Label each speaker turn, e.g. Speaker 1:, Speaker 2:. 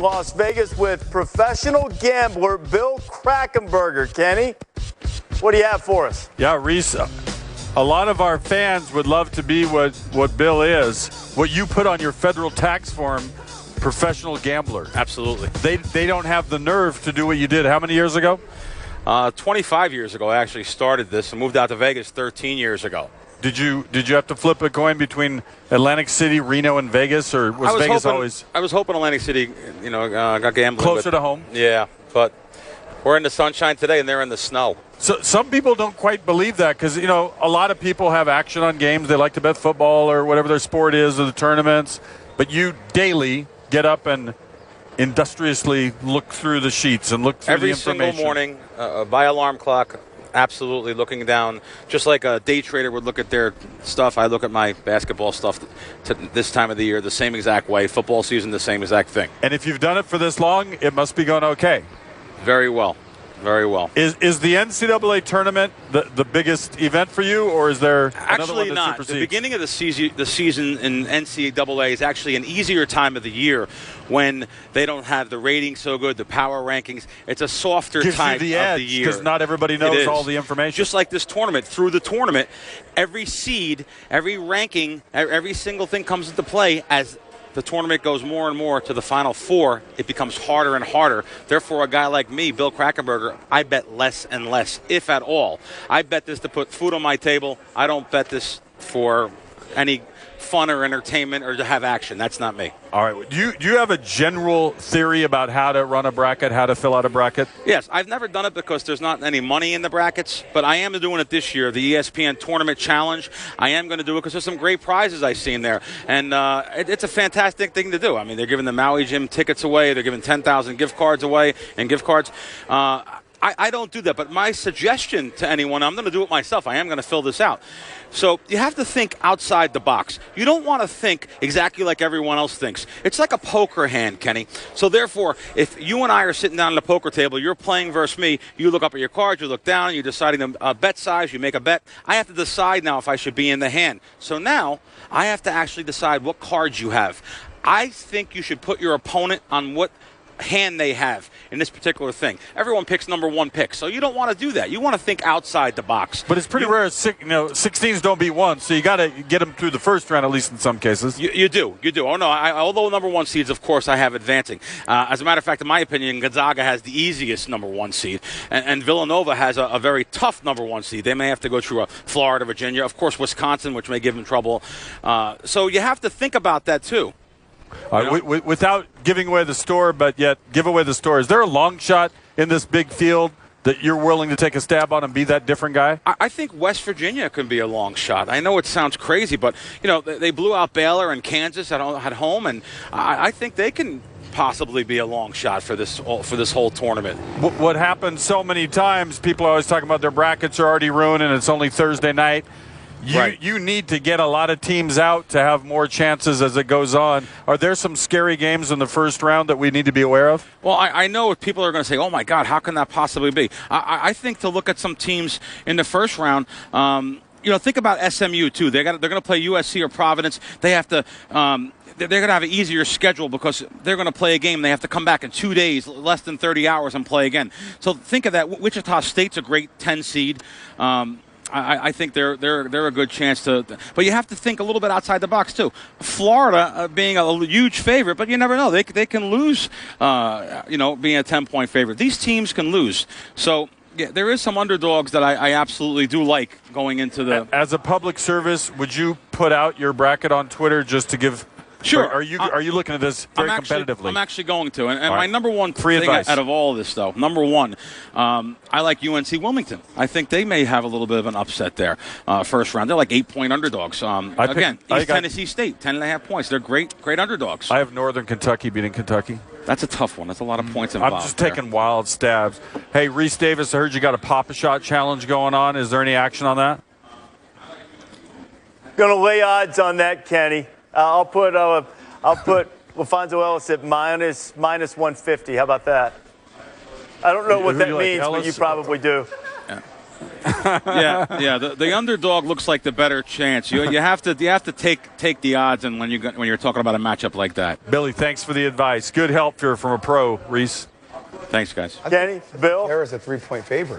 Speaker 1: Las Vegas with professional gambler Bill Krackman. Kenny, what do you have for us?
Speaker 2: Yeah, Reese, a lot of our fans would love to be what Bill is, what you put on your federal tax form, professional gambler.
Speaker 3: Absolutely.
Speaker 2: They don't have the nerve to do what you did. How many years ago?
Speaker 3: 25 years ago, I actually started this and moved out to Vegas 13 years ago.
Speaker 2: Did you have to flip a coin between Atlantic City, Reno, and Vegas, or was Vegas always?
Speaker 3: I was hoping Atlantic City, got gambling.
Speaker 2: Closer to home?
Speaker 3: Yeah, but we're in the sunshine today and they're in the snow.
Speaker 2: So some people don't quite believe that because, a lot of people have action on games. They like to bet football or whatever their sport is or the tournaments. But you daily get up and industriously look through the sheets and look through the information.
Speaker 3: Every single morning, by alarm clock. Absolutely, looking down, just like a day trader would look at their stuff. I look at my basketball stuff this time of the year the same exact way. Football season, the same exact thing.
Speaker 2: And if you've done it for this long, it must be going okay.
Speaker 3: Very well. Very well.
Speaker 2: Is the NCAA tournament the biggest event for you, or is there another
Speaker 3: actually
Speaker 2: one that
Speaker 3: not?
Speaker 2: supersedes?
Speaker 3: The beginning of the season in NCAA is actually an easier time of the year when they don't have the ratings so good, the power rankings. It's a softer time of the year
Speaker 2: because not everybody knows all the information.
Speaker 3: Just like this tournament, through the tournament, every seed, every ranking, every single thing comes into play as the tournament goes more and more to the Final Four. It becomes harder and harder. Therefore, a guy like me, Bill Krackman, I bet less and less, if at all. I bet this to put food on my table. I don't bet this for any fun or entertainment or to have action. That's not me.
Speaker 2: All right. Do you have a general theory about how to run a bracket, how to fill out a bracket?
Speaker 3: Yes. I've never done it because there's not any money in the brackets, but I am doing it this year, the ESPN Tournament Challenge. I am going to do it because there's some great prizes I've seen there, and it's a fantastic thing to do. I mean, they're giving the Maui Gym tickets away. They're giving 10,000 gift cards away and gift cards. I don't do that, but my suggestion to anyone, I'm going to do it myself. I am going to fill this out. So you have to think outside the box. You don't want to think exactly like everyone else thinks. It's like a poker hand, Kenny. So therefore, if you and I are sitting down at the poker table, you're playing versus me, you look up at your cards, you look down, you're deciding the bet size, you make a bet. I have to decide now if I should be in the hand. So now I have to actually decide what cards you have. I think you should put your opponent on what hand they have in this particular thing. Everyone picks number one pick, so you don't want to do that. You want to think outside the box.
Speaker 2: But it's pretty rare. 16s don't beat one, so you got to get them through the first round, at least in some cases.
Speaker 3: You do. Oh no, although number one seeds, of course, I have advancing. As a matter of fact, in my opinion, Gonzaga has the easiest number one seed, and Villanova has a very tough number one seed. They may have to go through Florida, Virginia, of course, Wisconsin, which may give them trouble. So you have to think about that too.
Speaker 2: Without giving away the store, but yet give away the store, is there a long shot in this big field that you're willing to take a stab on and be that different guy?
Speaker 3: I think West Virginia can be a long shot. I know it sounds crazy, but they blew out Baylor and Kansas at home, and I think they can possibly be a long shot for this whole tournament.
Speaker 2: What happens so many times, people are always talking about their brackets are already ruined and it's only Thursday night. You need to get a lot of teams out to have more chances as it goes on. Are there some scary games in the first round that we need to be aware of?
Speaker 3: Well, I know people are going to say, oh, my God, how can that possibly be? I think to look at some teams in the first round, think about SMU, too. They're going to play USC or Providence. They have to they're going to have an easier schedule because they're going to play a game. They have to come back in 2 days, less than 30 hours, and play again. So think of that. Wichita State's a great 10 seed. I think they're a good chance to, but you have to think a little bit outside the box too. Florida being a huge favorite, but you never know, they can lose. Being a 10-point favorite, these teams can lose. So yeah, there is some underdogs that I absolutely do like going into the.
Speaker 2: As a public service, would you put out your bracket on Twitter just to give?
Speaker 3: Sure.
Speaker 2: Are you looking at this very competitively?
Speaker 3: I'm actually going to. And
Speaker 2: right.
Speaker 3: My number one thing out of all of this, though, number one, I like UNC Wilmington. I think they may have a little bit of an upset there first round. They're like 8-point underdogs. East Tennessee State, 10.5 points. They're great underdogs.
Speaker 2: I have Northern Kentucky beating Kentucky.
Speaker 3: That's a tough one. That's a lot of points involved.
Speaker 2: I'm just taking wild stabs. Hey, Reese Davis, I heard you got a Pop-A-Shot challenge going on. Is there any action on that?
Speaker 1: Going to lay odds on that, Kenny. I'll put LaFonso Ellis at minus 150. How about that? I don't know what that means, but you probably do.
Speaker 3: Yeah. Yeah. The underdog looks like the better chance. You have to take the odds, and when you're talking about a matchup like that.
Speaker 2: Billy, thanks for the advice. Good help here from a pro, Reese.
Speaker 3: Thanks, guys.
Speaker 1: Kenny, Bill.
Speaker 4: There is a 3-point favorite.